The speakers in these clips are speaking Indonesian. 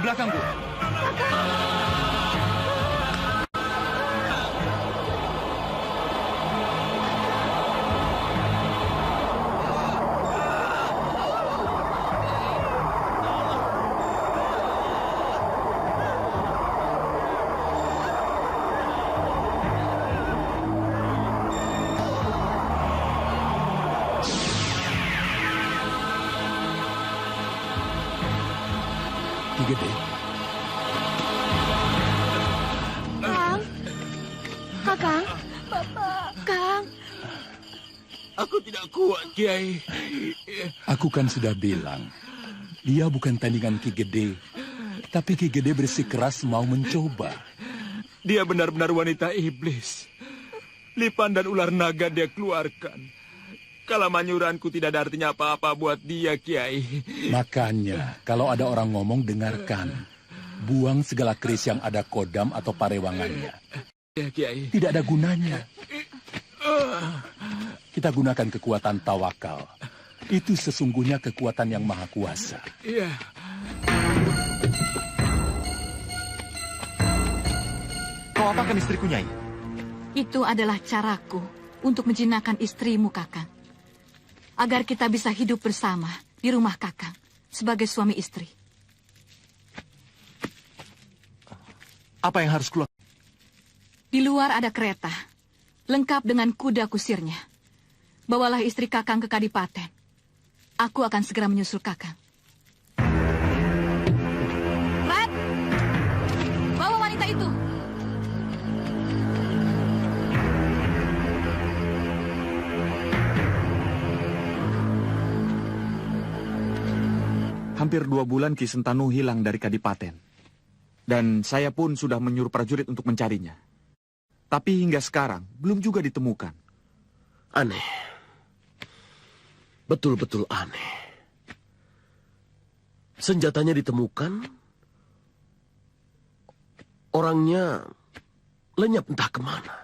belakangku. Ki Gede. Kang. Kakang. Bapak. Kang. Aku tidak kuat, Kiai. Aku kan sudah bilang, dia bukan tandingan Ki Gede. Tapi Ki Gede bersikeras mau mencoba. Dia benar-benar wanita iblis. Lipan dan ular naga dia keluarkan. Kalamanyuranku tidak ada artinya apa-apa buat dia, Kiai. Makanya, kalau ada orang ngomong, dengarkan. Buang segala keris yang ada kodam atau parewangannya. Ya, Kiai. Tidak ada gunanya. Kita gunakan kekuatan tawakal. Itu sesungguhnya kekuatan yang maha kuasa. Iya. Kau apakan istriku, Nyai? Itu adalah caraku untuk menjinakkan istrimu, Kakang. Agar kita bisa hidup bersama di rumah Kakang sebagai suami istri. Apa yang harus keluar? Di luar ada kereta, lengkap dengan kuda kusirnya. Bawalah istri Kakang ke Kadipaten. Aku akan segera menyusul Kakang. Rat, bawa wanita itu. Hampir 2 bulan Ki Sentanu hilang dari Kadipaten. Dan saya pun sudah menyuruh prajurit untuk mencarinya. Tapi hingga sekarang belum juga ditemukan. Aneh. Betul-betul aneh. Senjatanya ditemukan. Orangnya lenyap entah kemana.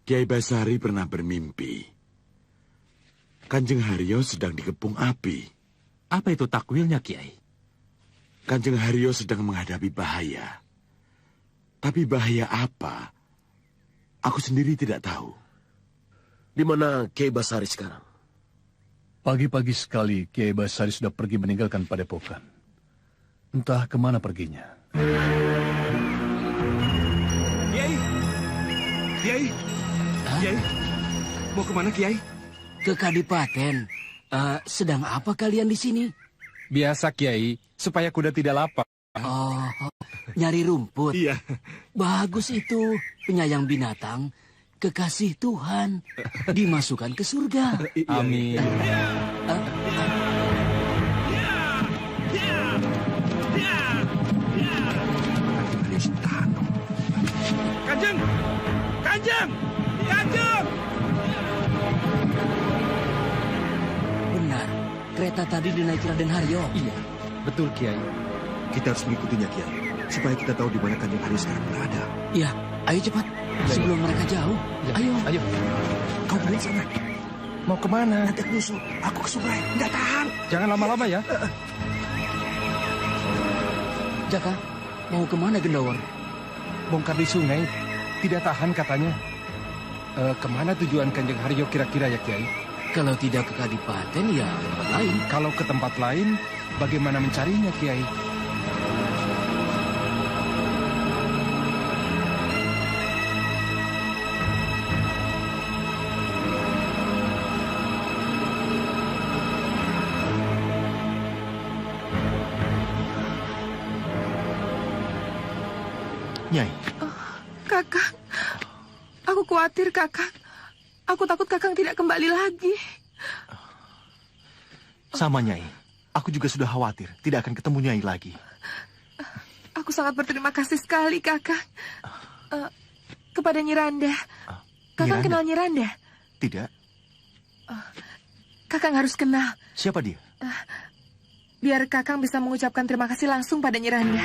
Kiai Basari pernah bermimpi. Kanjeng Haryo sedang dikepung api. Apa itu takwilnya, Kiai? Kanjeng Haryo sedang menghadapi bahaya. Tapi bahaya apa? Aku sendiri tidak tahu. Di mana Kiai Basari sekarang? Pagi-pagi sekali Kiai Basari sudah pergi meninggalkan padepokan. Entah kemana perginya. Kiai! Kiai! Kiai! Mau kemana, Kiai? Ke Kadipaten. Sedang apa kalian di sini? Biasa, Kiai, supaya kuda tidak lapar. Oh, nyari rumput. Iya. Bagus itu, penyayang binatang, kekasih Tuhan, dimasukkan ke surga. Amin. Kanjeng! Kanjeng! Kanjeng! Benar, kereta tadi dinaiki Raden Haryo. Iya. Betul, Kiai. Kita harus mengikutinya, Kiai, supaya kita tahu di mana Kanjeng Hario sekarang berada. Ya, ayo cepat. Sebelum mereka jauh. Ayo. Ayo. Kau pergi sana. Mau kemana? Nanti aku nyusul. Aku ke sungai. Nggak tahan. Jangan lama-lama ya. Jaka, mau kemana Gendawar? Bongkar di sungai. Tidak tahan katanya. Kemana tujuan Kanjeng Hario kira-kira ya, Kiai? Kalau tidak ke Kadipaten, ya ke tempat lain. Kalau ke tempat lain, bagaimana mencarinya, Kiai? Nyai, Kakang, aku khawatir, Kakang. Aku takut Kakang tidak kembali lagi. sama Nyai. Aku juga sudah khawatir tidak akan ketemu Nyai lagi. Aku sangat berterima kasih sekali, Kakang. Kepada Nyiranda. Kakang Nyiranda? kenal Nyiranda? Tidak. Kakang harus kenal. Siapa dia? Biar Kakang bisa mengucapkan terima kasih langsung pada Nyiranda.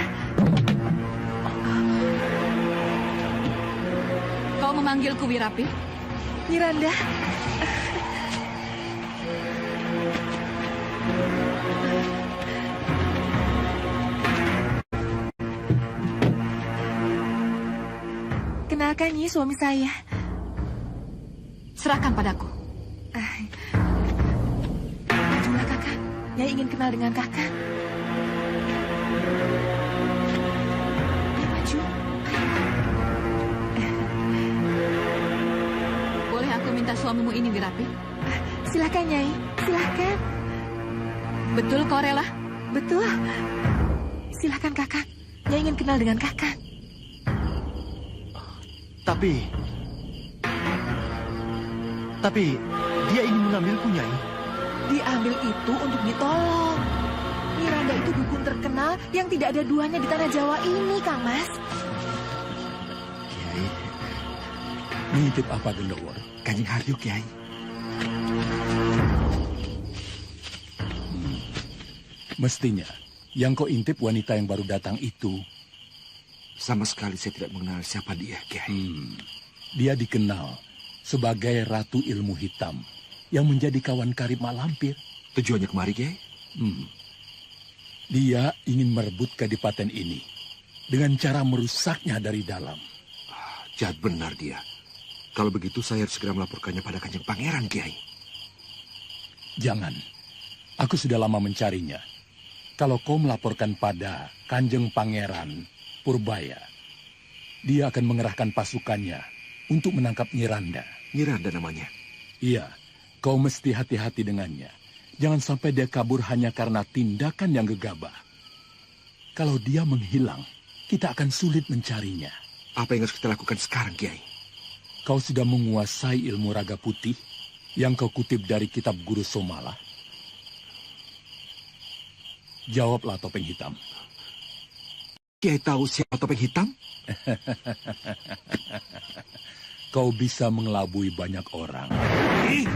Kau memanggilku Wirapi? Nyiranda. Kenalkan Nyi, suami saya. Serahkan padaku. Majulah, Kakang. Nyai ingin kenal dengan Kakang. Ayo maju. Boleh aku minta suamimu ini, Wirapi? Silakan, Nyai. Silakan. Betul kau rela? Betul. Silakan, Kakang. Nyai ingin kenal dengan Kakang. Tapi dia ingin mengambilku, Nyai. Diambil itu untuk ditolong. Nyiranda itu dukun terkenal yang tidak ada duanya di tanah Jawa ini, Kang Mas. Kiai, Mengintip apa, Gendawar? Kanjeng Hario, Kiai. Mestinya, yang kau intip wanita yang baru datang itu, Sama sekali saya tidak mengenal siapa dia, Kiai. dia dikenal sebagai Ratu Ilmu Hitam yang menjadi kawan karib Mak Lampir. Tujuannya kemari, Kiai? Dia ingin merebut kadipaten ini dengan cara merusaknya dari dalam. Jahat benar dia. Kalau begitu saya harus segera melaporkannya pada Kanjeng Pangeran, Kiai. Jangan, aku sudah lama mencarinya. Kalau kau melaporkan pada Kanjeng Pangeran Purbaya, dia akan mengerahkan pasukannya untuk menangkap Nyiranda. Nyiranda namanya? Iya, kau mesti hati-hati dengannya. Jangan sampai dia kabur hanya karena tindakan yang gegabah. Kalau dia menghilang, kita akan sulit mencarinya. Apa yang harus kita lakukan sekarang, Kiai? Kau sudah menguasai ilmu raga putih yang kau kutip dari kitab Guru Somala. Jawablah, Topeng Hitam. Kiai tahu siapa Topeng Hitam? Kau bisa mengelabui banyak orang.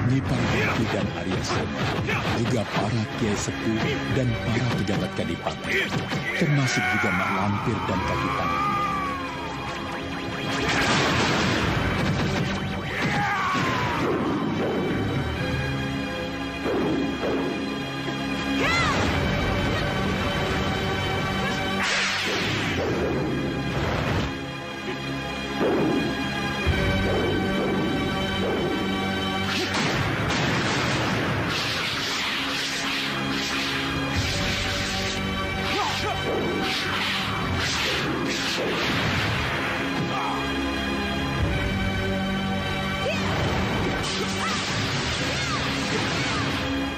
Nyi Parvati dan Arya Soma, juga para kiai sepuh dan para pejabat kadipaten, termasuk juga Mak Lampir dan kaki tangan.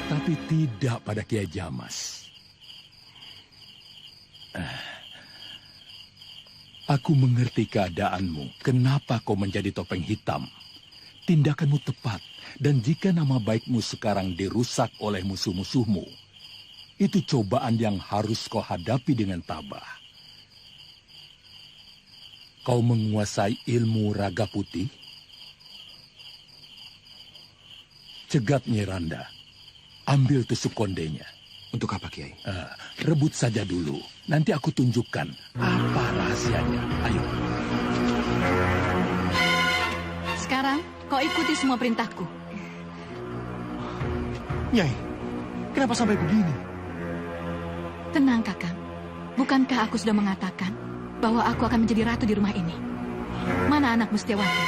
Tapi tidak pada Kiai Jamas. Aku mengerti keadaanmu. Kenapa kau menjadi Topeng Hitam? Tindakanmu tepat. Dan jika nama baikmu sekarang dirusak oleh musuh-musuhmu, itu cobaan yang harus kau hadapi dengan tabah. Kau menguasai ilmu raga putih? Cegat Nyiranda. Ambil tusuk kondenya. Untuk apa, Kiai? Rebut saja dulu. Nanti aku tunjukkan apa rahasianya. Ayo. Sekarang kau ikuti semua perintahku. Nyai, kenapa sampai begini? Tenang, Kakang. Bukankah aku sudah mengatakan bahwa aku akan menjadi ratu di rumah ini? Mana anak Mustiawati?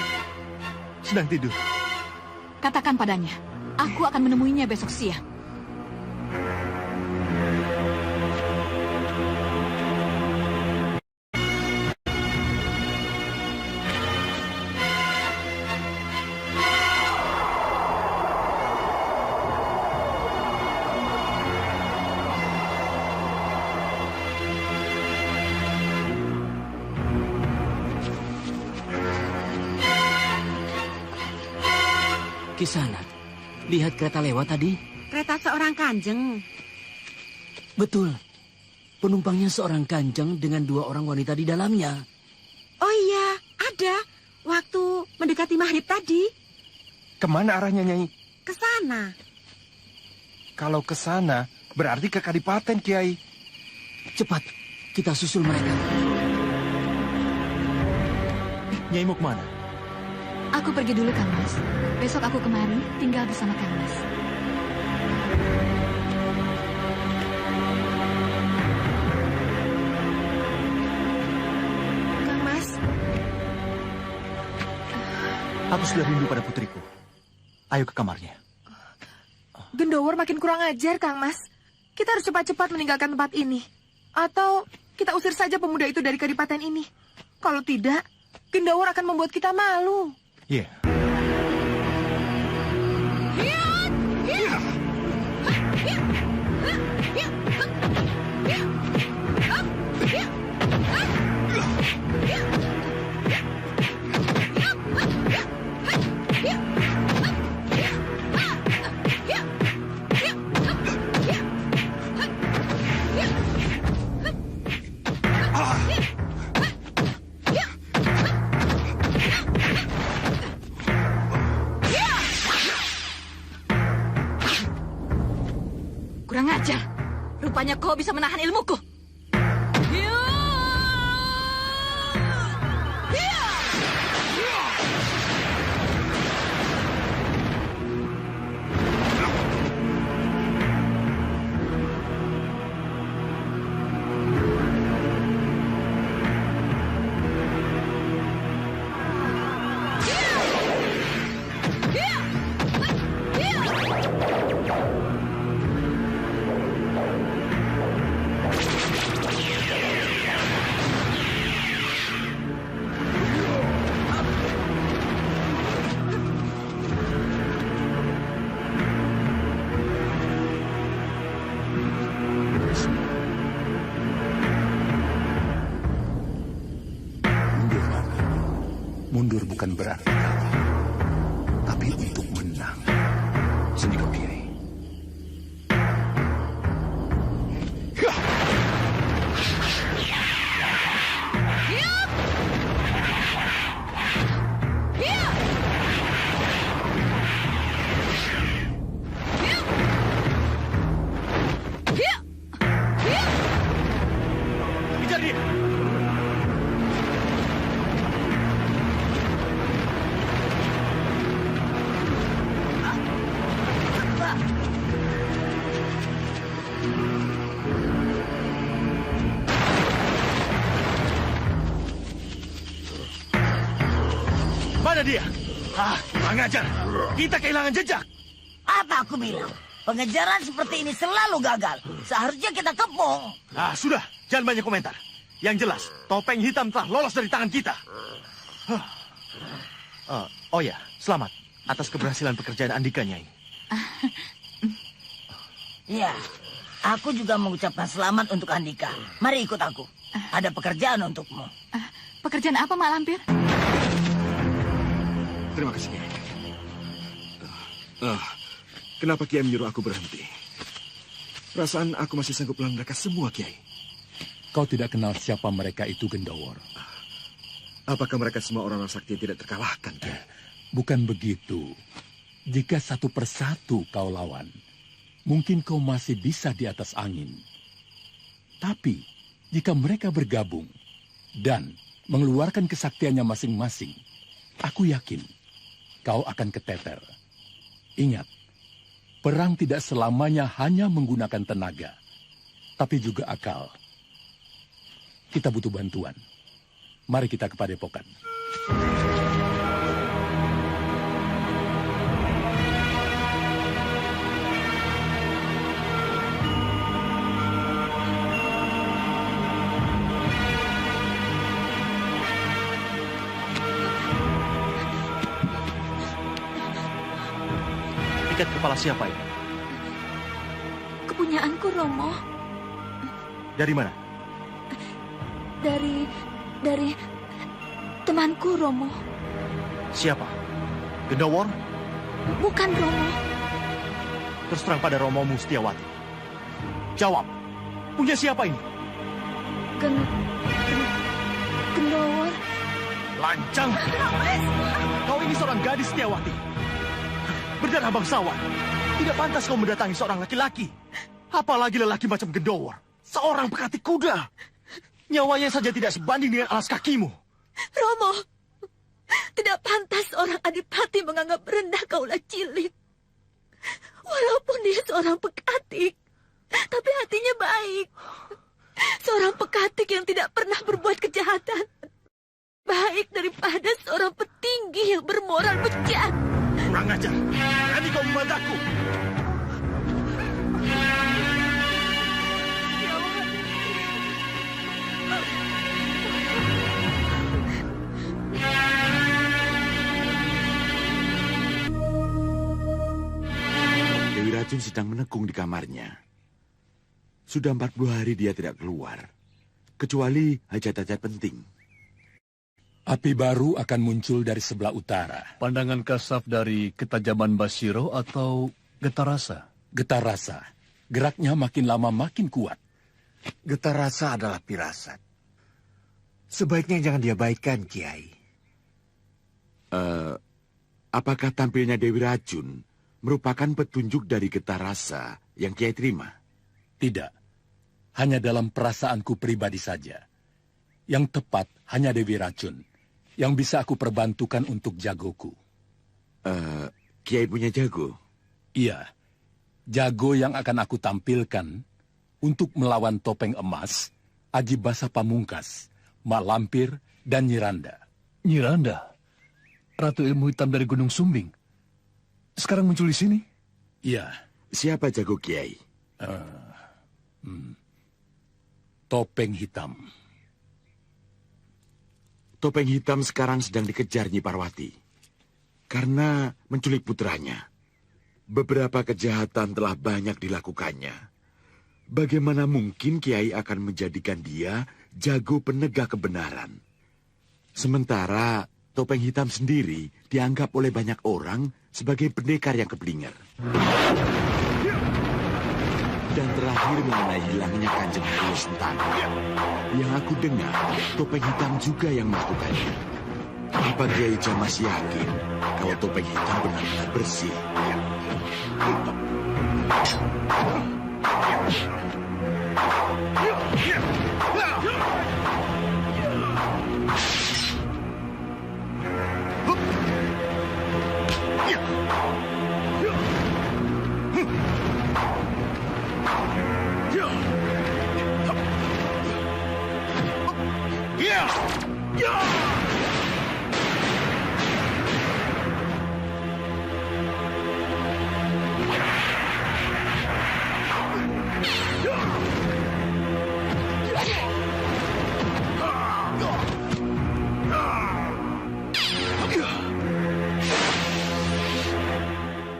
Sedang tidur. Katakan padanya, aku akan menemuinya besok siang. Kisanak, lihat kereta lewat tadi? Kereta seorang kanjeng. Betul. Penumpangnya seorang kanjeng dengan 2 orang wanita di dalamnya. Oh iya, ada. Waktu mendekati maghrib tadi. Kemana arahnya, Nyai? Ke sana. Kalau ke sana, berarti ke Kadipaten, Kiai. Cepat, kita susul mereka. Nyai mau kemana? Aku pergi dulu, Kang Mas. Besok aku kemari, tinggal bersama Kang Mas. Kang Mas, Aku sudah rindu pada putriku. Ayo ke kamarnya. Gendowor makin kurang ajar, Kang Mas. Kita harus cepat-cepat meninggalkan tempat ini. Atau kita usir saja pemuda itu dari Kadipaten ini. Kalau tidak, Gendowor akan membuat kita malu. Iya. Kurang ajar. Rupanya kau bisa menahan ilmuku. Mundur bukan berarti kalah, tapi untuk menang. Sini kau, Kiai. Kejar dia! Mana dia? Kurang ajar. Kita kehilangan jejak. Apa aku bilang? Pengejaran seperti ini selalu gagal. Seharusnya kita kepung. Sudah. Jangan banyak komentar. Yang jelas, topeng hitam telah lolos dari tangan kita. Oh ya, selamat atas keberhasilan pekerjaan Andika, Nyai. Ya, aku juga mengucapkan selamat untuk Andika. Mari ikut aku. Ada pekerjaan untukmu. Pekerjaan apa, Mak Lampir? Terima kasih, Kiai. Kenapa Kiai menyuruh aku berhenti? Perasaan aku masih sanggup melawan mereka semua, Kiai. Kau tidak kenal siapa mereka itu, Gendowor. Apakah mereka semua orang-orang sakti yang tidak terkalahkan, Kiai? Bukan begitu. Jika satu persatu kau lawan, mungkin kau masih bisa di atas angin. Tapi, jika mereka bergabung dan mengeluarkan kesaktiannya masing-masing, aku yakin kau akan keteter. Ingat, perang tidak selamanya hanya menggunakan tenaga, tapi juga akal. Kita butuh bantuan. Mari kita ke padepokan. Ikat kepala siapa ini? Kepunyaanku, Romo. Dari mana? Dari temanku, Romo. Siapa? Gendowor? Bukan, Romo. Terus terang pada Romo Mustiawati. Jawab, punya siapa ini? Gendowor. Lancang! Kau ini seorang gadis Setiawati. Berdarah bangsawan. Tidak pantas kau mendatangi seorang laki-laki. Apalagi lelaki macam Gendowor. Seorang pekatik kuda. Nyawanya saja tidak sebanding dengan alas kakimu. Romo, tidak pantas orang adipati menganggap rendah kaulah cilik. Walaupun dia seorang pekatik, tapi hatinya baik. Seorang pekatik yang tidak pernah berbuat kejahatan. Baik daripada seorang petinggi yang bermoral bejat. Kurang ajar. Berani kau membantahku. Dewi Racun sedang menekung di kamarnya. Sudah 40 hari dia tidak keluar. Kecuali hajat-hajat penting. Api baru akan muncul dari sebelah utara. Pandangan kasaf dari ketajaman Basiro atau getar rasa? Getar rasa. Geraknya makin lama makin kuat. Getar rasa adalah pirasat. Sebaiknya jangan diabaikan, Kiai. Apakah tampilnya Dewi Racun merupakan petunjuk dari getar rasa yang Kiai terima? Tidak. Hanya dalam perasaanku pribadi saja. Yang tepat hanya Dewi Racun. Yang bisa aku perbantukan untuk jagoku. Kiai punya jago? Iya. Jago yang akan aku tampilkan untuk melawan Topeng Emas, Aji Basa Pamungkas, Mak Lampir, dan Nyiranda. Nyiranda? Ratu ilmu hitam dari Gunung Sumbing. Sekarang muncul di sini? Iya. Siapa jago Kiai? Topeng Hitam. Topeng Hitam sekarang sedang dikejar Nyi Parwati. Karena menculik putranya. Beberapa kejahatan telah banyak dilakukannya. Bagaimana mungkin Kiai akan menjadikan dia jago penegak kebenaran? Sementara Topeng Hitam sendiri dianggap oleh banyak orang sebagai pendekar yang keblinger. Dan terakhir mengenai hilangnya Kanjeng Haryo Sentanu. Yang aku dengar, Topeng Hitam juga yang melakukannya. Apa Kiai Jamas yakin kalau Topeng Hitam benar-benar bersih?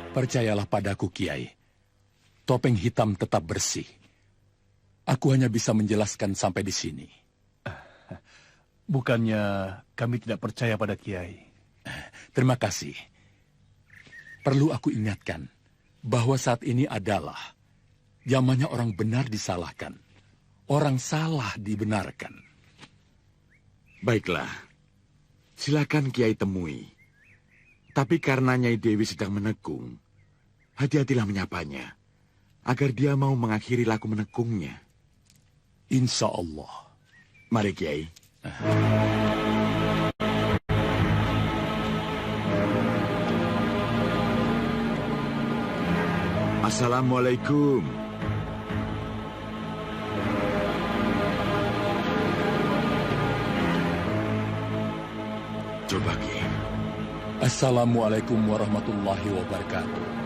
Percayalah padaku, Kiai. Topeng Hitam tetap bersih. Aku hanya bisa menjelaskan sampai di sini. Bukannya kami tidak percaya pada Kiai. Terima kasih. Perlu aku ingatkan bahwa saat ini adalah zamannya orang benar disalahkan. Orang salah dibenarkan. Baiklah. Silakan Kiai temui. Tapi karena Nyai Dewi sedang menekung, hati-hatilah menyapanya. agar dia mau mengakhiri laku menekungnya. Insya Allah. Mari, Kiai. Assalamualaikum. Coba, Kiai. Assalamualaikum warahmatullahi wabarakatuh.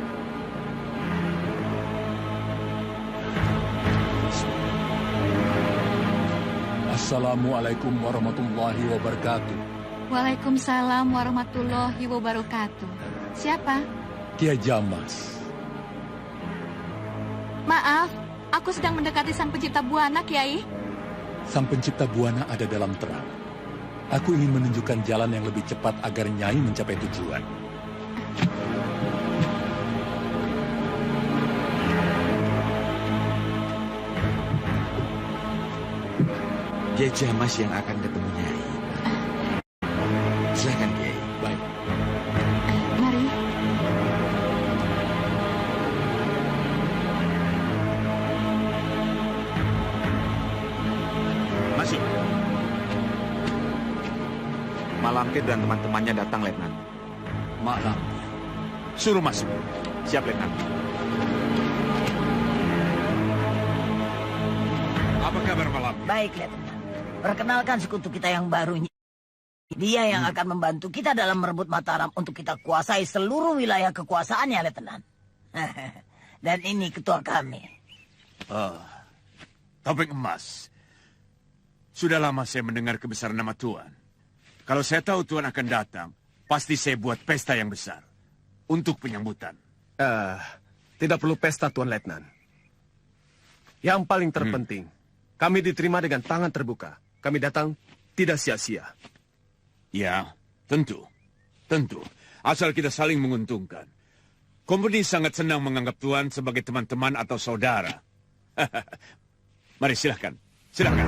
Assalamualaikum warahmatullahi wabarakatuh. Waalaikumsalam warahmatullahi wabarakatuh. Siapa? Kiai Jamas. Maaf, aku sedang mendekati Sang Pencipta Buana, Kiai. Sang Pencipta Buana ada dalam terang. Aku ingin menunjukkan jalan yang lebih cepat agar Nyai mencapai tujuan. Kiai Jamas yang akan ketemu Nyai. Silakan, Kiai. Baik. Mari. Masuk. Mak Lampir dan teman-temannya datang, Letnan. Mak Lampir. Suruh masuk. Siap, Letnan. Apa kabar, Mak Lampir? Baik, Letnan. Perkenalkan sekutu kita yang baru. Dia yang akan membantu kita dalam merebut Mataram untuk kita kuasai seluruh wilayah kekuasaannya, Letnan. Dan ini ketua kami. Topeng Emas. Sudah lama saya mendengar kebesaran nama Tuan. Kalau saya tahu Tuan akan datang, pasti saya buat pesta yang besar. Untuk penyambutan. Tidak perlu pesta, Tuan Letnan. Yang paling terpenting, kami diterima dengan tangan terbuka. Kami datang tidak sia-sia. Ya, tentu. Tentu. Asal kita saling menguntungkan. Kompeni sangat senang menganggap Tuan sebagai teman-teman atau saudara. Mari silahkan. Silahkan.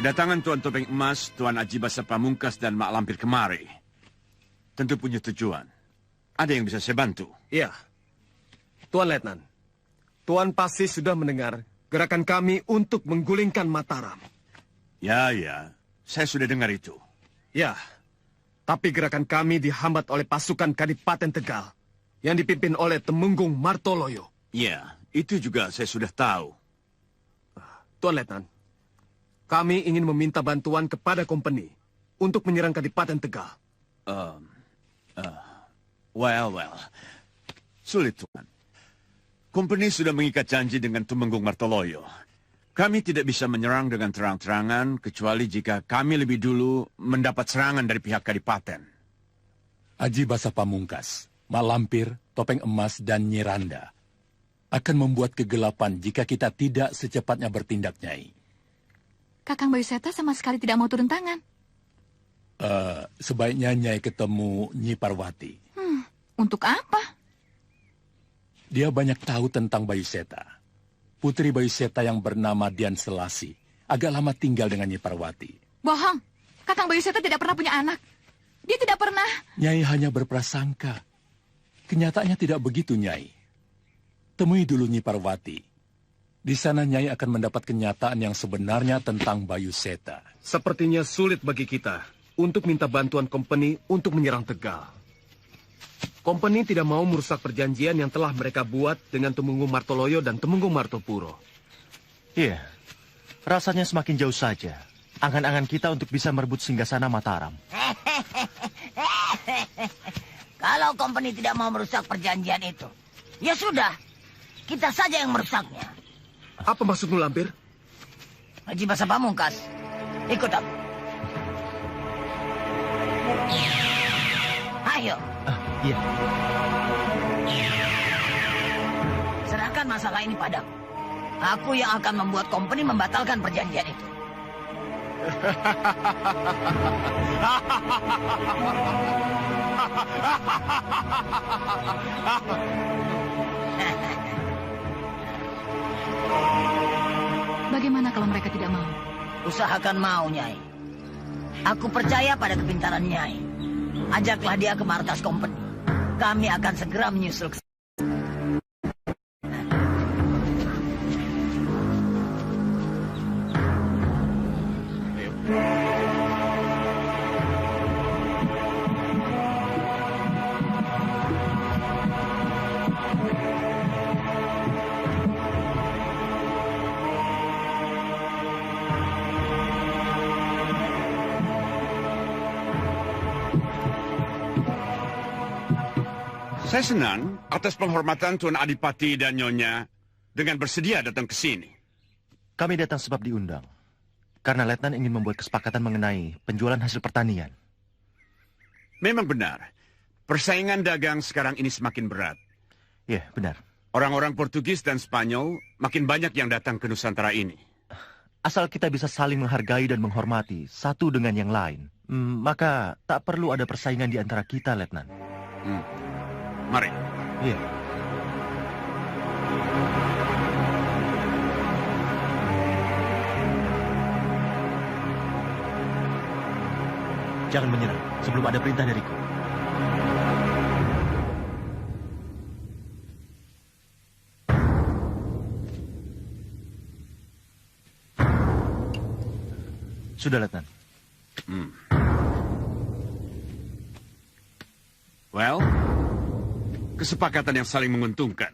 Kedatangan Tuan Topeng Emas, Tuan Aji Basa Pamungkas, dan Mak Lampir kemari tentu punya tujuan. Ada yang bisa saya bantu? Iya. Tuan Letnan, Tuan pasti sudah mendengar gerakan kami untuk menggulingkan Mataram. Ya, saya sudah dengar itu. Ya, tapi gerakan kami dihambat oleh pasukan Kadipaten Tegal yang dipimpin oleh Temenggung Martoloyo. Ya, itu juga saya sudah tahu. Tuan Letnan, kami ingin meminta bantuan kepada kompeni untuk menyerang Kadipaten Tegal. Well. Sulit, Tuan. Kompeni sudah mengikat janji dengan Temenggung Martoloyo. Kami tidak bisa menyerang dengan terang-terangan, kecuali jika kami lebih dulu mendapat serangan dari pihak Kadipaten. Aji Basa Pamungkas, Mak Lampir, Topeng Emas, dan Nyiranda akan membuat kegelapan jika kita tidak secepatnya bertindak, Nyai. Kakang Bayu Seta sama sekali tidak mau turun tangan. Sebaiknya Nyai ketemu Nyi Parwati. Untuk apa? Dia banyak tahu tentang Bayu Seta. Putri Bayu Seta yang bernama Dian Selasi agak lama tinggal dengan Nyi Parwati. Bohong. Kakang Bayu Seta tidak pernah punya anak. Dia tidak pernah. Nyai hanya berprasangka. Kenyataannya tidak begitu, Nyai. Temui dulu Nyi Parwati. Di sana Nyai akan mendapat kenyataan yang sebenarnya tentang Bayu Seta. Sepertinya sulit bagi kita untuk minta bantuan kompeni untuk menyerang Tegal. Kompeni tidak mau merusak perjanjian yang telah mereka buat dengan Temenggung Martoloyo dan Temenggung Martopuro. Iya, rasanya semakin jauh saja angan-angan kita untuk bisa merebut singgasana Mataram. Kalau kompeni tidak mau merusak perjanjian itu, ya sudah, kita saja yang merusaknya. Apa maksudmu, Lampir? Aji Basa Pamungkas, ikut aku. Ayo. Iya. Serahkan masalah ini padaku. Aku yang akan membuat kompeni membatalkan perjanjian itu. Bagaimana kalau mereka tidak mau? Usahakan mau, Nyai. Aku percaya pada kepintaran Nyai. Ajaklah dia ke markas company. Kami akan segera menyusul ke... Saya senang atas penghormatan Tuan Adipati dan Nyonya dengan bersedia datang ke sini. Kami datang sebab diundang. Karena Letnan ingin membuat kesepakatan mengenai penjualan hasil pertanian. Memang benar. Persaingan dagang sekarang ini semakin berat. Ya, benar. Orang-orang Portugis dan Spanyol makin banyak yang datang ke Nusantara ini. Asal kita bisa saling menghargai dan menghormati satu dengan yang lain, maka tak perlu ada persaingan di antara kita, Letnan. Mari. Iya. Jangan menyerah sebelum ada perintah dariku. Sudah, Letnan. Well, kesepakatan yang saling menguntungkan.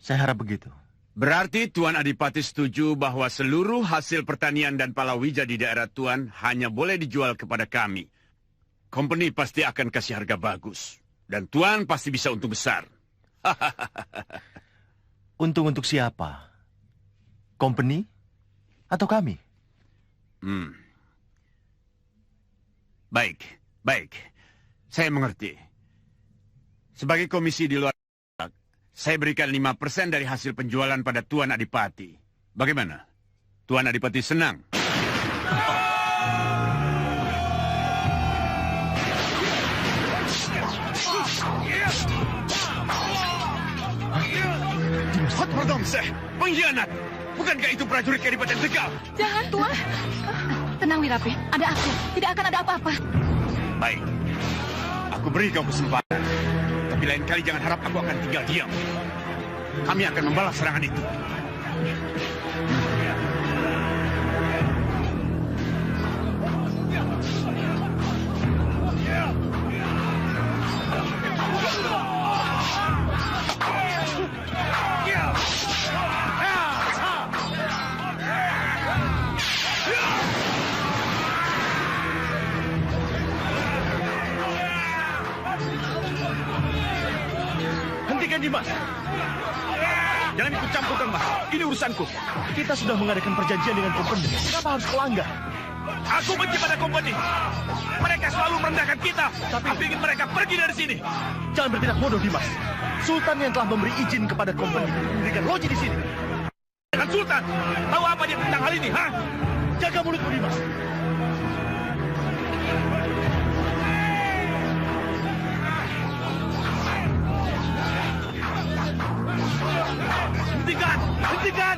Saya harap begitu. Berarti Tuan Adipati setuju bahwa seluruh hasil pertanian dan palawija di daerah Tuan hanya boleh dijual kepada kami. Company pasti akan kasih harga bagus. Dan Tuan pasti bisa untung besar. Untung untuk siapa? Company atau kami? Baik, baik. Saya mengerti. Sebagai komisi di luar, saya berikan 5% dari hasil penjualan pada Tuan Adipati. Bagaimana? Tuan Adipati senang? Hot Perdongse, pengkhianat! Bukankah itu prajurit Kadipaten Tegal? Jangan, Tuan. Tenang, Wirapi. Ada aku. Tidak akan ada apa-apa. Baik. Aku beri kau kesempatan. Tapi lain kali jangan harap aku akan tinggal diam. Kami akan membalas serangan itu. Hentikan, Dimas. Jangan ikut campur, Kang Mas. Ini urusanku. Kita sudah mengadakan perjanjian dengan company. Kenapa harus melanggar? Aku benci pada company. Mereka selalu merendahkan kita. Tapi aku ingin mereka pergi dari sini. Jangan bertindak bodoh, Dimas. Sultan yang telah memberi izin kepada company memberikan loji di sini. Dengan Sultan, tahu apa dia tentang hal ini, ha? Jaga mulutmu, Dimas. Hentikan! Hentikan!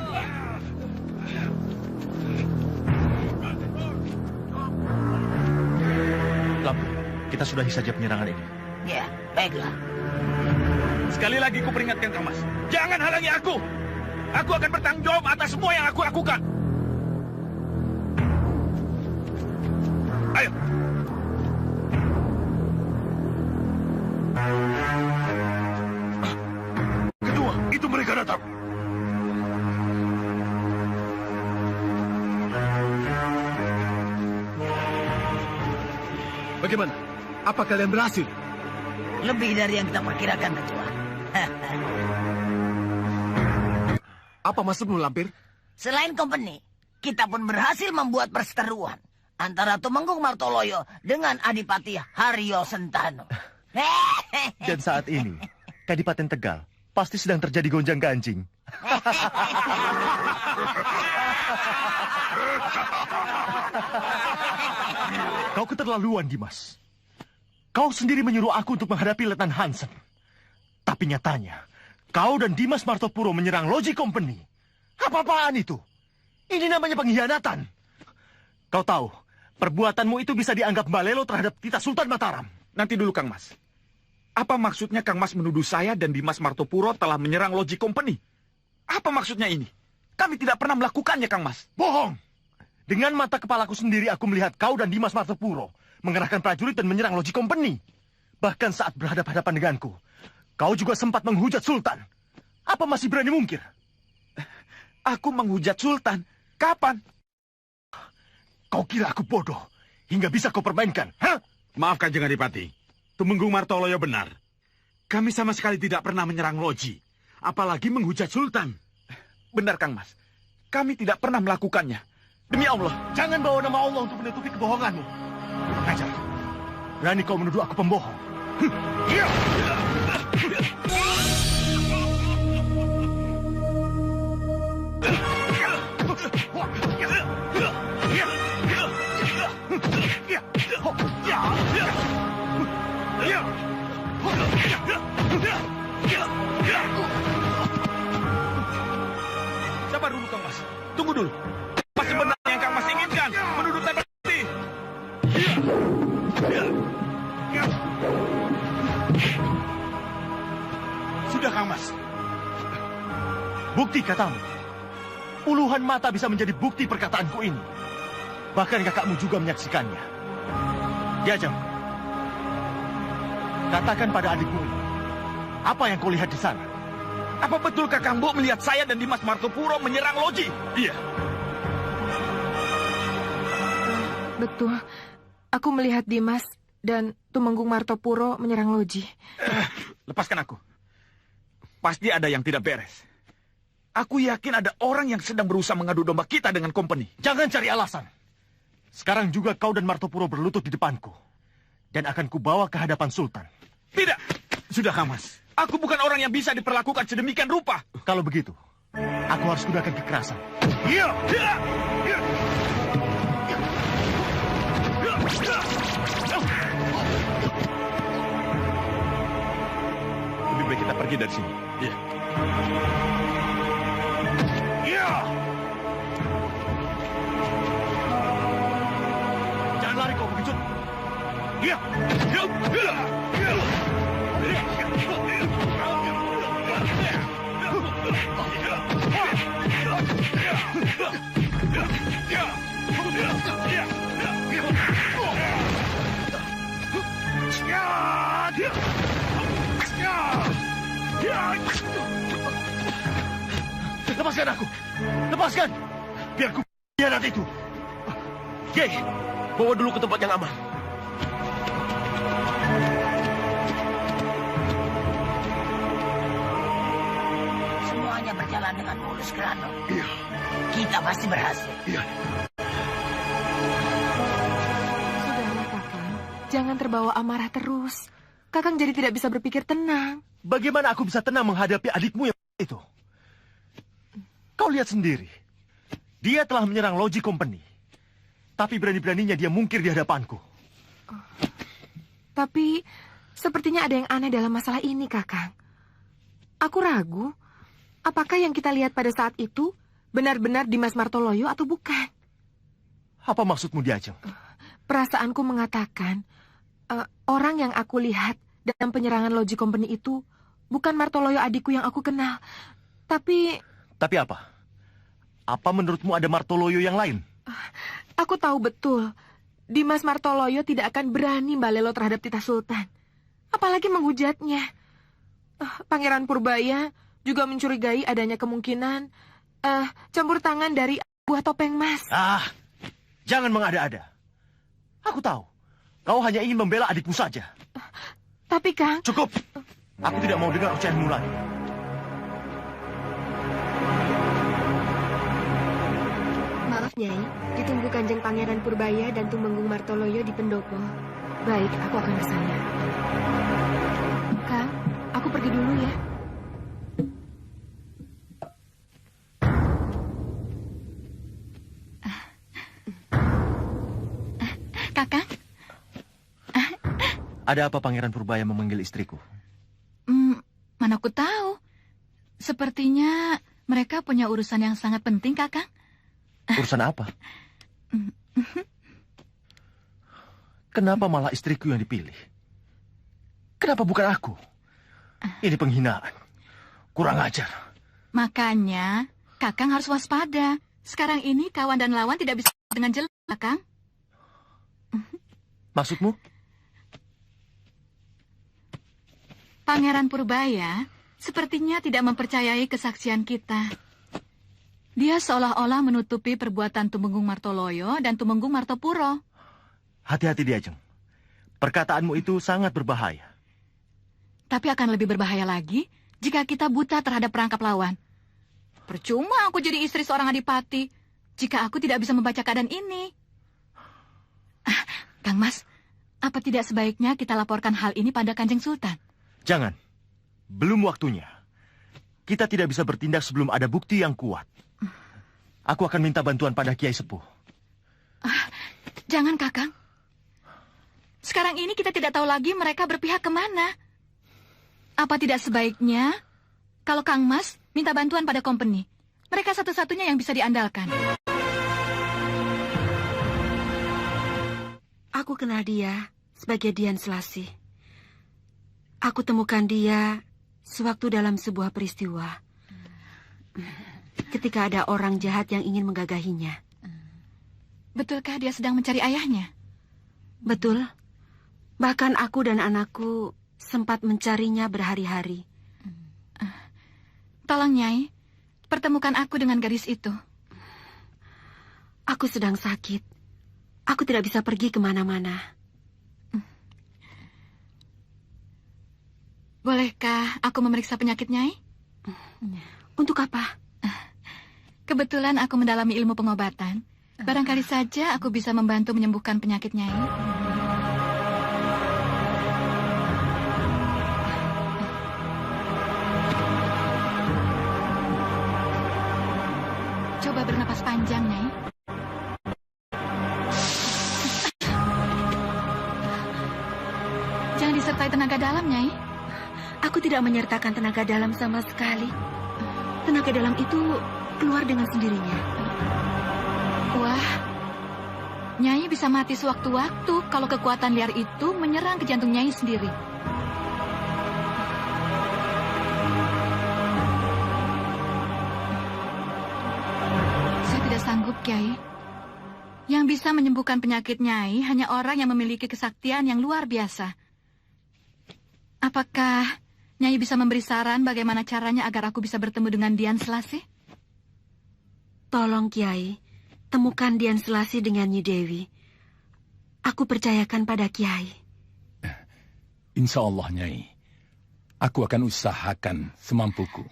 Lampu, kita sudahi saja penyerangan ini. Ya, baiklah. Sekali lagi ku peringatkan, Kang Mas. Jangan halangi aku! Aku akan bertanggung jawab atas semua yang aku lakukan. Ayo! Kedua, itu mereka datang. Bagaimana? Apa kalian berhasil? Lebih dari yang kita perkirakan, Ketua. Apa maksudmu, Lampir? Selain company, kita pun berhasil membuat perseteruan antara Tumenggung Martoloyo dengan Adipati Haryo Sentano. Dan saat ini, Kadipaten Tegal pasti sedang terjadi gonjang-ganjing. Kau keterlaluan, Dimas. Kau sendiri menyuruh aku untuk menghadapi Letnan Hansen. Tapi nyatanya, kau dan Dimas Martopuro menyerang loji company. Apa-apaan itu? Ini namanya pengkhianatan. Kau tahu, perbuatanmu itu bisa dianggap balelo terhadap Tita Sultan Mataram. Nanti dulu, Kang Mas. Apa maksudnya Kang Mas menuduh saya dan Dimas Martopuro telah menyerang Loji Company? Apa maksudnya ini? Kami tidak pernah melakukannya, Kang Mas. Bohong! Dengan mata kepalaku sendiri aku melihat kau dan Dimas Martopuro mengerahkan prajurit dan menyerang Loji Company. Bahkan saat berhadapan-hadapan denganku, kau juga sempat menghujat Sultan. Apa masih berani mungkir? Aku menghujat Sultan? Kapan? Kau kira aku bodoh hingga bisa kau permainkan, hah? Maaf Kanjeng Adipati, Tumenggung Martoloyo benar. Kami sama sekali tidak pernah menyerang Loji, apalagi menghujat Sultan. Benar, Kang Mas. Kami tidak pernah melakukannya. Demi Allah. Jangan bawa nama Allah untuk menutupi kebohonganmu. Ajar, berani kau menuduh aku pembohong. Sabar dulu, Kang Mas. Tunggu dulu. Masih benar yang Kang Mas inginkan. Menuduh saya berhenti. Sudah, Kang Mas. Bukti katamu. Puluhan mata bisa menjadi bukti perkataanku ini. Bahkan kakakmu juga menyaksikannya. Diajeng, katakan pada adikmu ini, apa yang kau lihat di sana? Apa betul Kakang Bo melihat saya dan Dimas Martopuro menyerang Loji? Iya. Betul. Aku melihat Dimas dan Tumenggung Martopuro menyerang Loji. Lepaskan aku. Pasti ada yang tidak beres. Aku yakin ada orang yang sedang berusaha mengadu domba kita dengan company. Jangan cari alasan. Sekarang juga kau dan Martopuro berlutut di depanku. Dan akan kubawa ke hadapan Sultan. Tidak. Sudah, Kang Mas. Aku bukan orang yang bisa diperlakukan sedemikian rupa. Kalau begitu, aku harus gunakan kekerasan. Iya. Lebih baik kita pergi dari sini. Iya. Iya. Jangan lari kau begitu. Iya. Lepaskan aku! Lepaskan! Biar ku hianat itu! Kiai, bawa dulu ke tempat yang aman. Semuanya berjalan dengan mulus, Krano. Iya. Kita pasti berhasil. Iya. Sudahlah, Kakang. Jangan terbawa amarah terus. Kakang jadi tidak bisa berpikir tenang. Bagaimana aku bisa tenang menghadapi adikmu yang itu? Kau lihat sendiri. Dia telah menyerang Loji Company. Tapi berani-beraninya dia mungkir di hadapanku. Tapi sepertinya ada yang aneh dalam masalah ini, Kakang. Aku ragu, apakah yang kita lihat pada saat itu benar-benar Dimas Martoloyo atau bukan? Apa maksudmu, Diajeng? Perasaanku mengatakan, orang yang aku lihat dalam penyerangan Loji Company itu bukan Martoloyo adikku yang aku kenal. Tapi apa? Apa menurutmu ada Martoloyo yang lain? Aku tahu betul, Dimas Martoloyo tidak akan berani balelo terhadap Tita Sultan. Apalagi menghujatnya. Pangeran Purbaya juga mencurigai adanya kemungkinan campur tangan dari buah topeng mas. Jangan mengada-ada. Aku tahu, kau hanya ingin membela adikmu saja. Tapi Kang... Cukup. Aku tidak mau dengar ocehanmu lagi. Maaf, Nyai. Ditunggu Kanjeng Pangeran Purbaya dan Tumenggung Martoloyo di pendopo. Baik, aku akan ke sana. Kang, aku pergi dulu ya. Kakang? Ada apa Pangeran Purbaya memanggil istriku? Mana aku tahu. Sepertinya mereka punya urusan yang sangat penting, Kakang. Urusan apa? Kenapa malah istriku yang dipilih? Kenapa bukan aku? Ini penghinaan. Kurang ajar. Makanya, Kakang harus waspada. Sekarang ini kawan dan lawan tidak bisa dengan jelas, Kakang. Maksudmu? Pangeran Purbaya sepertinya tidak mempercayai kesaksian kita. Dia seolah-olah menutupi perbuatan Tumenggung Martoloyo dan Tumenggung Martopuro. Hati-hati dia, Jeng. Perkataanmu itu sangat berbahaya. Tapi akan lebih berbahaya lagi jika kita buta terhadap perangkap lawan. Percuma aku jadi istri seorang adipati jika aku tidak bisa membaca keadaan ini. Kang Mas, apa tidak sebaiknya kita laporkan hal ini pada Kanjeng Sultan? Jangan. Belum waktunya. Kita tidak bisa bertindak sebelum ada bukti yang kuat. Aku akan minta bantuan pada Kiai Sepuh. Jangan, Kakang. Sekarang ini kita tidak tahu lagi mereka berpihak kemana. Apa tidak sebaiknya kalau Kang Mas minta bantuan pada company? Mereka satu-satunya yang bisa diandalkan. Aku kenal dia sebagai Dian Selasih. Aku temukan dia sewaktu dalam sebuah peristiwa. Ketika ada orang jahat yang ingin menggagahinya. Betulkah dia sedang mencari ayahnya? Betul. Bahkan aku dan anakku sempat mencarinya berhari-hari. Tolong, Nyai, pertemukan aku dengan gadis itu. Aku sedang sakit. Aku tidak bisa pergi kemana-mana. Bolehkah aku memeriksa penyakit Nyai? Untuk apa? Kebetulan aku mendalami ilmu pengobatan. Barangkali saja aku bisa membantu menyembuhkan penyakit Nyai. Coba bernapas panjang, Nyai. Jangan disertai tenaga dalam, Nyai. Aku tidak menyertakan tenaga dalam sama sekali. Tenaga dalam itu keluar dengan sendirinya. Wah, Nyai bisa mati sewaktu-waktu kalau kekuatan liar itu menyerang ke jantung Nyai sendiri. Saya tidak sanggup, Kiai. Yang bisa menyembuhkan penyakit Nyai hanya orang yang memiliki kesaktian yang luar biasa. Apakah Nyai bisa memberi saran bagaimana caranya agar aku bisa bertemu dengan Dian Selasih? Tolong, Kiai, temukan Dian Selasih dengan Nyi Dewi. Aku percayakan pada Kiai. Insya Allah, Nyai. Aku akan usahakan semampuku.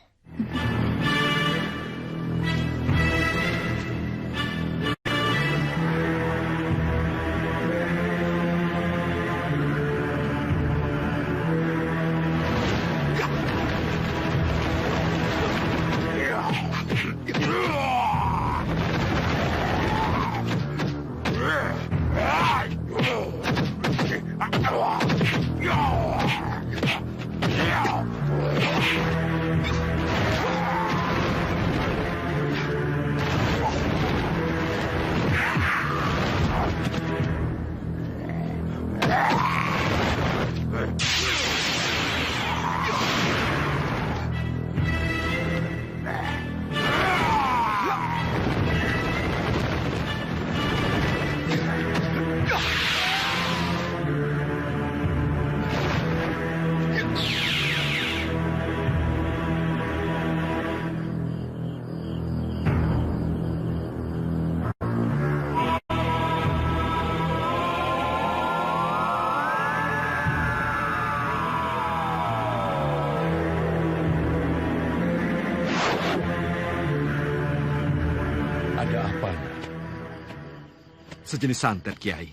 Sejenis santet, Kiai.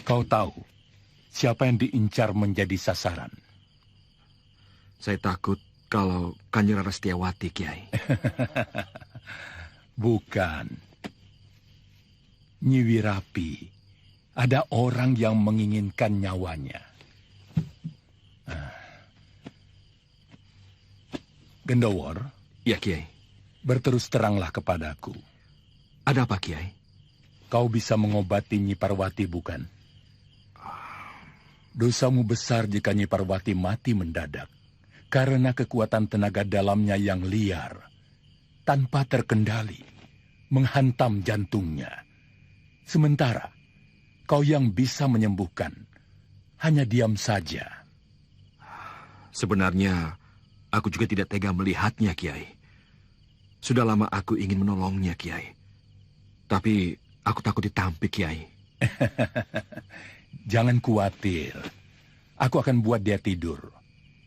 Kau tahu siapa yang diincar menjadi sasaran? Saya takut kalau Kanjeng Rara Setiawati, Kiai. Bukan. Nyi Wirapi. Ada orang yang menginginkan nyawanya. Gendowor. Ya, Kiai. Berterus teranglah kepadaku. Ada apa, Kiai? Kau bisa mengobati Nyi Parwati, bukan? Dosamu besar jika Nyi Parwati mati mendadak karena kekuatan tenaga dalamnya yang liar, tanpa terkendali, menghantam jantungnya. Sementara kau yang bisa menyembuhkan hanya diam saja. Sebenarnya, aku juga tidak tega melihatnya, Kiai. Sudah lama aku ingin menolongnya, Kiai. Tapi aku takut ditampik, Kiai. Jangan khawatir. Aku akan buat dia tidur.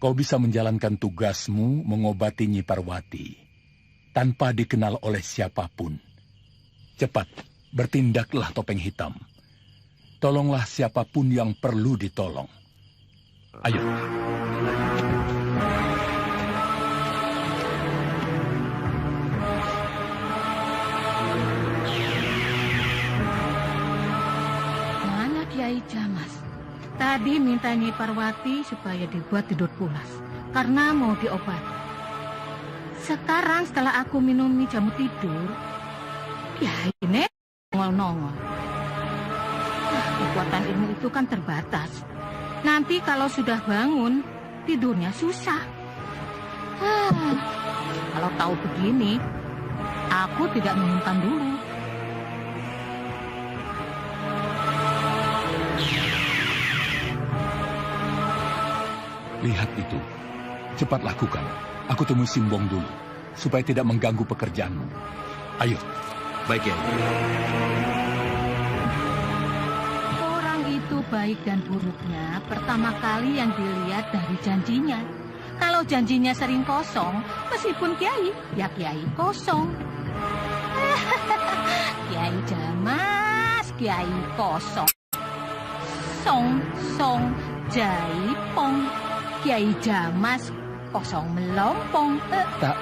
Kau bisa menjalankan tugasmu mengobati Nyi Parwati tanpa dikenal oleh siapapun. Cepat, bertindaklah Topeng Hitam. Tolonglah siapapun yang perlu ditolong. Ayo. Mana Kiai Jamas? Tadi minta Nyi Parwati supaya dibuat tidur pulas karena mau diobati. Sekarang setelah aku minum jamu tidur, Kiai ini nongol-nongol. Kekuatan ilmu itu kan terbatas. Nanti kalau sudah bangun, tidurnya susah. Kalau tahu begini, aku tidak minumkan dulu. Lihat itu. Cepat lakukan. Aku temui Simbong dulu, supaya tidak mengganggu pekerjaanmu. Ayo. Baik, ya. Orang itu baik dan buruknya pertama kali yang dilihat dari janjinya. Kalau janjinya sering kosong, meskipun kiai, ya kiai kosong. Kiai Jamas, kiai kosong. Song, jaipong. Kiai Jamas kosong melompong. Tak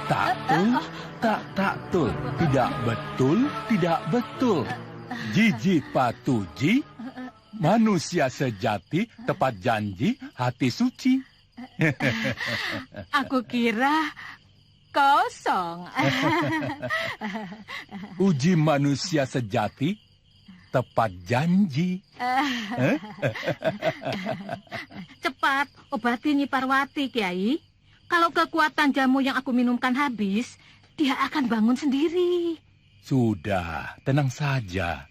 tul. Tidak betul. Jiji patuji, manusia sejati, tepat janji, hati suci. Aku kira kosong. Uji manusia sejati, tepat janji. Cepat, obati Nyi Parwati, Kiai. Kalau kekuatan jamu yang aku minumkan habis, dia akan bangun sendiri. Sudah, tenang saja.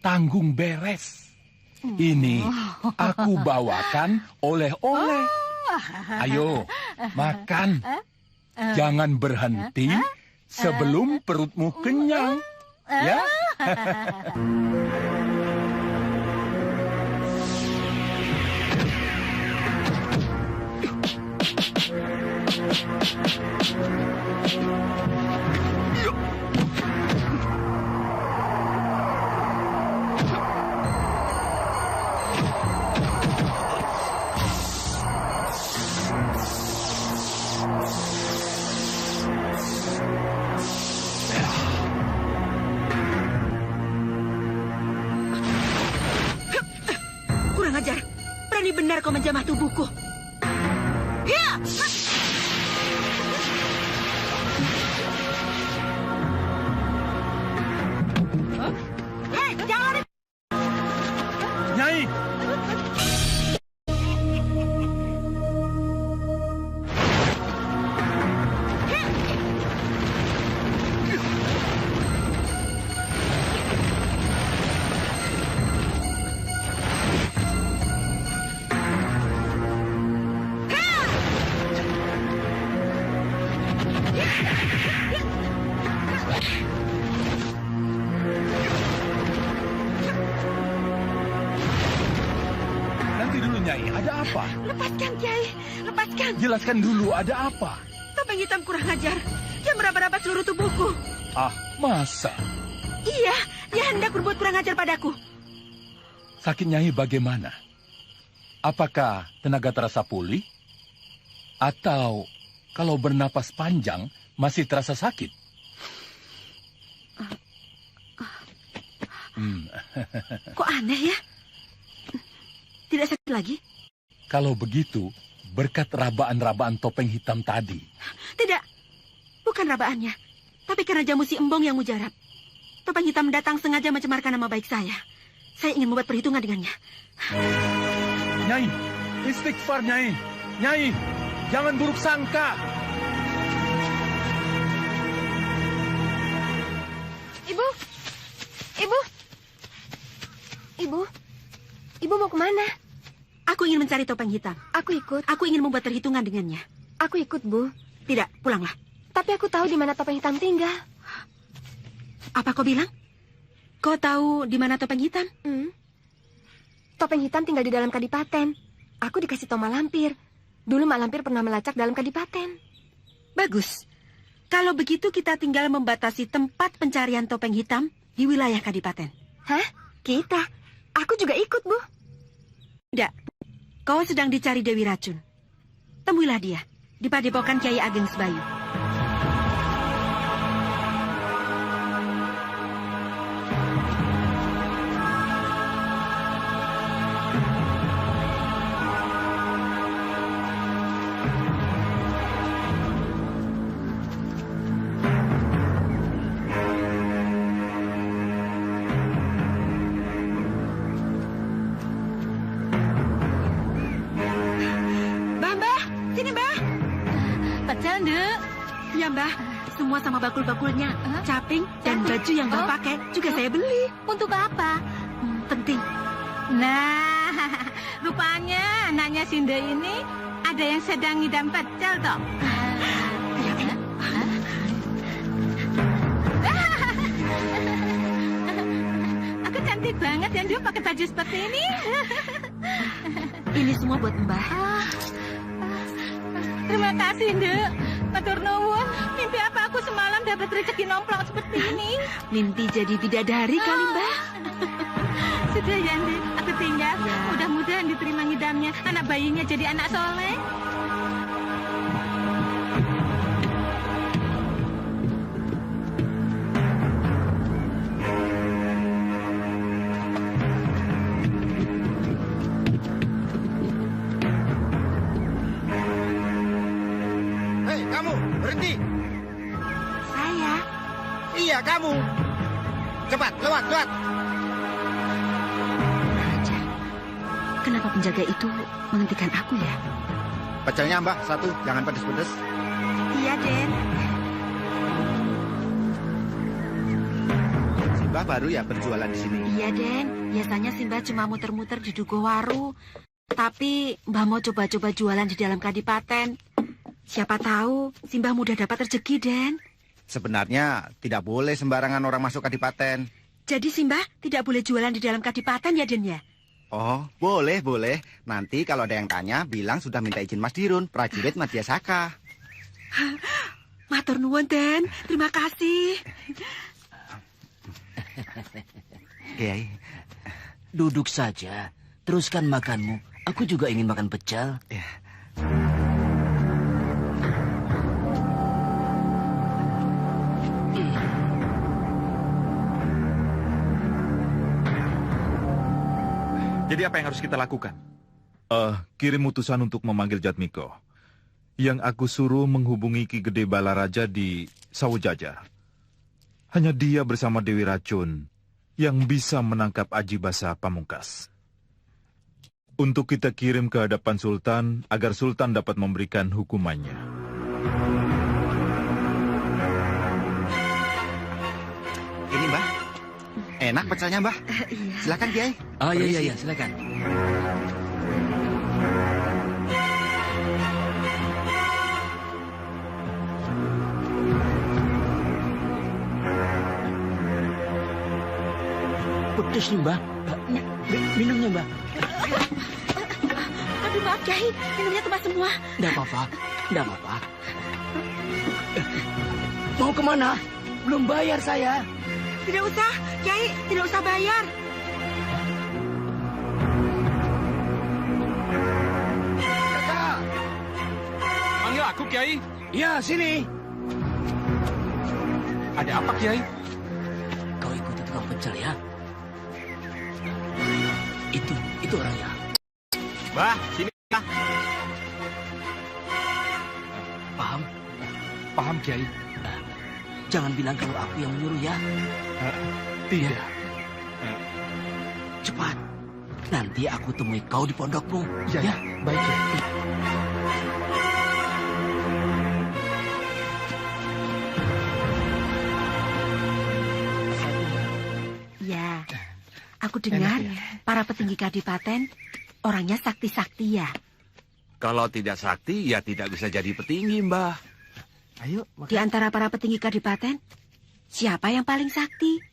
Tanggung beres. Ini aku bawakan oleh-oleh. Ayo, makan. Jangan berhenti sebelum perutmu kenyang. Ya? Kurang ajar. Berani benar kau menjamah tubuhku. Ya! Hei, jangan! Nyai! Lepaskan, Kiai. Lepaskan. Jelaskan dulu, ada apa? Topeng Hitam kurang ajar. Dia meraba-raba seluruh tubuhku. Ah, masa? Iya, dia hendak berbuat kurang ajar padaku. Sakit Nyai bagaimana? Apakah tenaga terasa pulih? Atau kalau bernapas panjang masih terasa sakit? Kok aneh ya? Tidak sakit lagi? Kalau begitu, berkat rabaan-rabaan Topeng Hitam tadi. Tidak, bukan rabaannya. Tapi karena jamu si Embong yang mujarab. Topeng Hitam datang sengaja mencemarkan nama baik saya. Saya ingin membuat perhitungan dengannya. Nyai, istighfar Nyai. Nyai, jangan buruk sangka. Ibu! Ibu! Ibu! Ibu mau kemana? Aku ingin mencari Topeng Hitam. Aku ikut. Aku ingin membuat perhitungan dengannya. Aku ikut, Bu. Tidak, pulanglah. Tapi aku tahu di mana Topeng Hitam tinggal. Apa kau bilang? Kau tahu di mana Topeng Hitam? Topeng Hitam tinggal di dalam kadipaten. Aku dikasih tahu Malampir. Dulu Malampir pernah melacak dalam kadipaten. Bagus. Kalau begitu kita tinggal membatasi tempat pencarian Topeng Hitam di wilayah kadipaten. Hah? Kita? Aku juga ikut, Bu. Tidak. Kau sedang dicari Dewi Racun. Temuilah dia di padepokan Kiai Ageng Sebayu. Ya, Mbah. Semua sama bakul-bakulnya. Caping dan baju yang Mbah pakai juga saya beli. Untuk apa? Penting. Nah, rupanya anaknya Sinde ini ada yang sedang ngidam pecel, toh. Aku cantik banget ya, Ndu, pakai baju seperti ini. Ini semua buat Mbah. Terima kasih, Nduk. Matur nuwun. Mimpi apa aku semalam dapat rezeki nomplok seperti ini? Mimpi jadi bidadari kali, Mbah. Sudah ya, Nduk. Aku tinggal. Mudah-mudahan diterima ngidamnya. Anak bayinya jadi anak soleh. Berhenti. Saya? Iya, kamu. Cepat, lewat. Raja, kenapa penjaga itu menghentikan aku ya? Pecelnya, Mbah, satu. Jangan pedes-pedes. Iya, Den. Simbah baru ya berjualan di sini? Iya, Den. Biasanya Simbah cuma muter-muter di Dugowaru. Tapi Mbah mau coba-coba jualan di dalam kadipaten. Siapa tahu Simbah mudah dapat rezeki, Den. Sebenarnya tidak boleh sembarangan orang masuk kadipaten. Jadi Simbah tidak boleh jualan di dalam kadipaten ya, Den ya? Oh, boleh. Nanti kalau ada yang tanya, bilang sudah minta izin Mas Dirun, prajurit Madya Saka. Matur nuwun, Den. Terima kasih. Kiai. Duduk saja. Teruskan makanmu. Aku juga ingin makan pecel. Ya. Jadi apa yang harus kita lakukan? Kirim utusan untuk memanggil Jatmiko. Yang aku suruh menghubungi Ki Gede Balaraja di Sawojajar. Hanya dia bersama Dewi Racun yang bisa menangkap Aji Basa Pamungkas. Untuk kita kirim ke hadapan Sultan agar Sultan dapat memberikan hukumannya. Ini, Mbah. Enak pecelnya, Mbah. Silakan, Kiai. Oh, iya, silakan. Pedes nih, Mbah. Minumnya, Mbah. Aduh, maaf, Kiai. Minumnya tumpah semua. Nggak apa-apa. Mau kemana? Belum bayar saya. Tidak usah, Kiai. Tidak usah bayar. Kakak! Panggil aku, Kiai. Ya, sini. Ada apa, Kiai? Kau ikuti tukang pecel ya. Itu orangnya. Mbah, sini. Paham, Kiai. jangan bilang kalau aku yang menyuruh ya. Tidak. Cepat. Nanti aku temui kau di pondokmu. Ya, baik ya. Ya, aku dengar para petinggi kadipaten orangnya sakti-sakti ya. Kalau tidak sakti, ya tidak bisa jadi petinggi, Mbah. Ayo. Di antara para petinggi kadipaten, siapa yang paling sakti?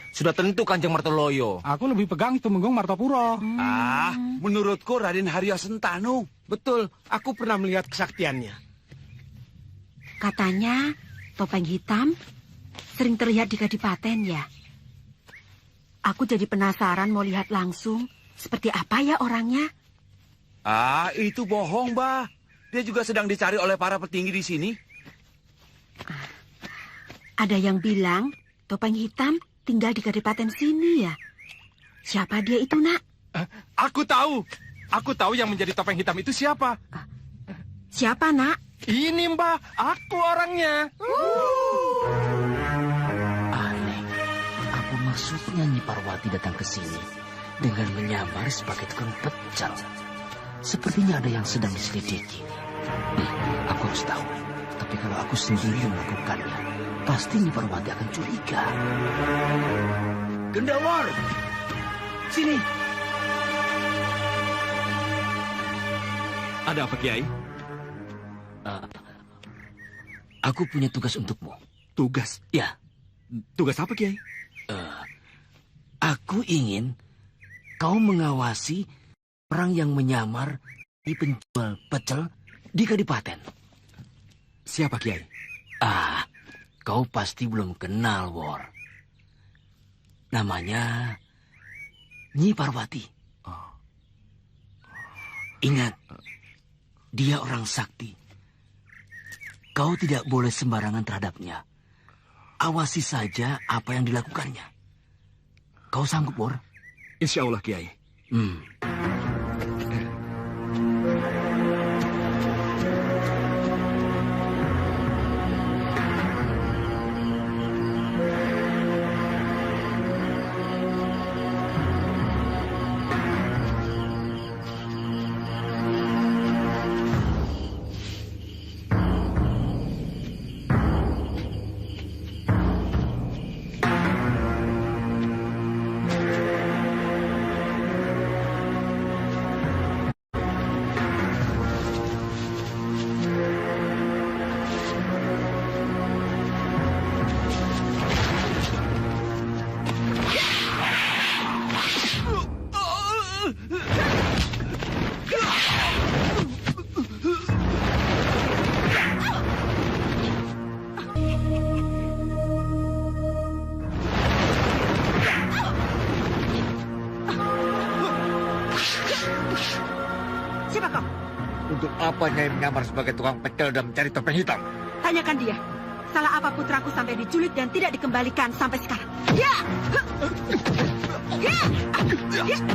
Sudah tentu Kanjeng Martoloyo. Aku lebih pegang Tumenggung Martopuro. Menurutku Raden Haryo Sentanu. Betul, aku pernah melihat kesaktiannya. Katanya topeng hitam sering terlihat di kadipaten ya. Aku jadi penasaran mau lihat langsung seperti apa ya orangnya. Itu bohong, Mbah. Dia juga sedang dicari oleh para petinggi di sini. Ada yang bilang topeng hitam tinggal di kadipaten sini ya. Siapa dia itu, Nak? Aku tahu. Aku tahu yang menjadi topeng hitam itu siapa. Siapa, Nak? Ini, Mbah. Aku orangnya. Aneh. Apa maksudnya Nyi Parwati datang ke sini dengan menyamar sebagai tukang pecel? Sepertinya ada yang sedang diselidiki. Aku harus tahu. Tapi kalau aku sendiri yang melakukannya, pasti Nyi Parwati akan curiga. Gendawar! Sini! Ada apa, Kiai? Aku punya tugas untukmu. Tugas? Ya. Tugas apa, Kiai? Aku ingin kau mengawasi orang yang menyamar di penjual pecel di kadipaten. Siapa, Kiai? Kau pasti belum kenal, Wor. Namanya Nyi Parwati. Ingat, dia orang sakti. Kau tidak boleh sembarangan terhadapnya. Awasi saja apa yang dilakukannya. Kau sanggup, Wor? Insya Allah, Kiai. Siapa kau? Untuk apa Nyai menyamar sebagai tukang pecel dan mencari topeng hitam? Tanyakan dia. Salah apa putraku sampai diculik dan tidak dikembalikan sampai sekarang? Ya! Ya! Ya!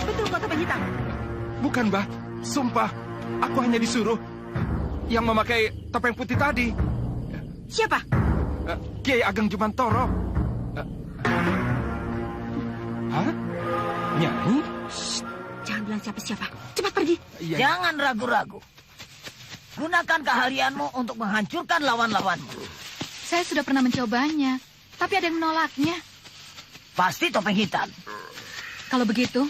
Betul kau topeng hitam? Bukan, Mbah. Sumpah, aku hanya disuruh yang memakai topeng putih tadi. Siapa? Kiai Ageng Jumantoro. Hah? Nyai? Jangan bilang siapa-siapa. Cepat pergi. Jangan ragu-ragu. Gunakan keahlianmu untuk menghancurkan lawan-lawanmu. Saya sudah pernah mencobanya, tapi ada yang menolaknya. Pasti topeng hitam. Kalau begitu,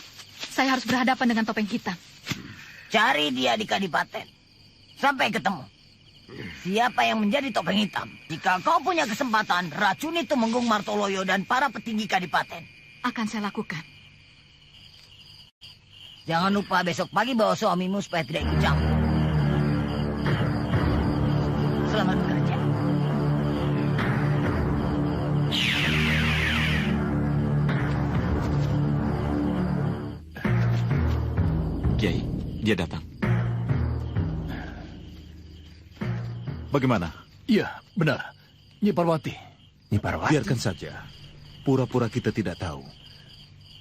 saya harus berhadapan dengan topeng hitam. Cari dia di kadipaten. Sampai ketemu. Siapa yang menjadi topeng hitam? Jika kau punya kesempatan, racuni Tumenggung Martoloyo dan para petinggi kadipaten. Akan saya lakukan. Jangan lupa besok pagi bawa suamimu supaya tidak ikut campur. Selamat bekerja. Kiai, dia datang. Bagaimana? Iya, benar. Nyi Parwati. Nyi Parwati? Biarkan saja. Pura-pura kita tidak tahu.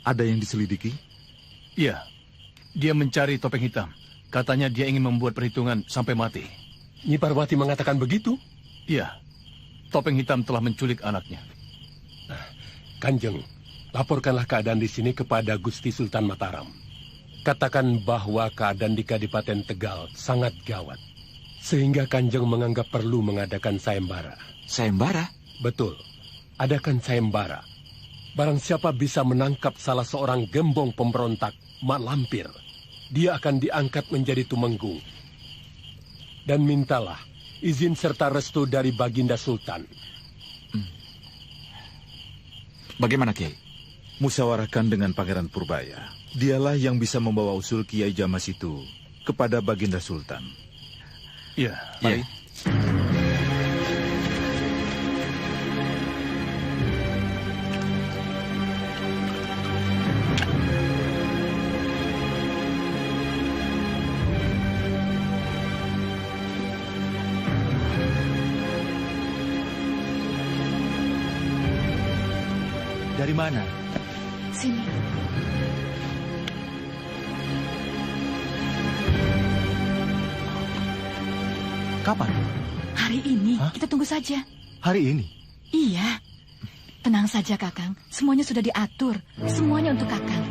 Ada yang diselidiki? Iya. Dia mencari topeng hitam. Katanya dia ingin membuat perhitungan sampai mati. Nyi Parwati mengatakan begitu? Iya. Topeng hitam telah menculik anaknya. Kanjeng, laporkanlah keadaan di sini kepada Gusti Sultan Mataram. Katakan bahwa keadaan di Kadipaten Tegal sangat gawat. Sehingga Kanjeng menganggap perlu mengadakan sayembara. Sayembara? Betul. Adakan sayembara. Barang siapa bisa menangkap salah seorang gembong pemberontak, Mak Lampir, dia akan diangkat menjadi tumenggung. Dan mintalah izin serta restu dari Baginda Sultan. Bagaimana, Kiai? Musyawarahkan dengan Pangeran Purbaya. Dialah yang bisa membawa usul Kiai Jamas itu kepada Baginda Sultan. Iya, mari. Dari mana? Sini. Kapan? Hari ini. Kita tunggu saja. Hari ini? Iya. Tenang saja, Kakang. Semuanya sudah diatur. Semuanya untuk Kakang.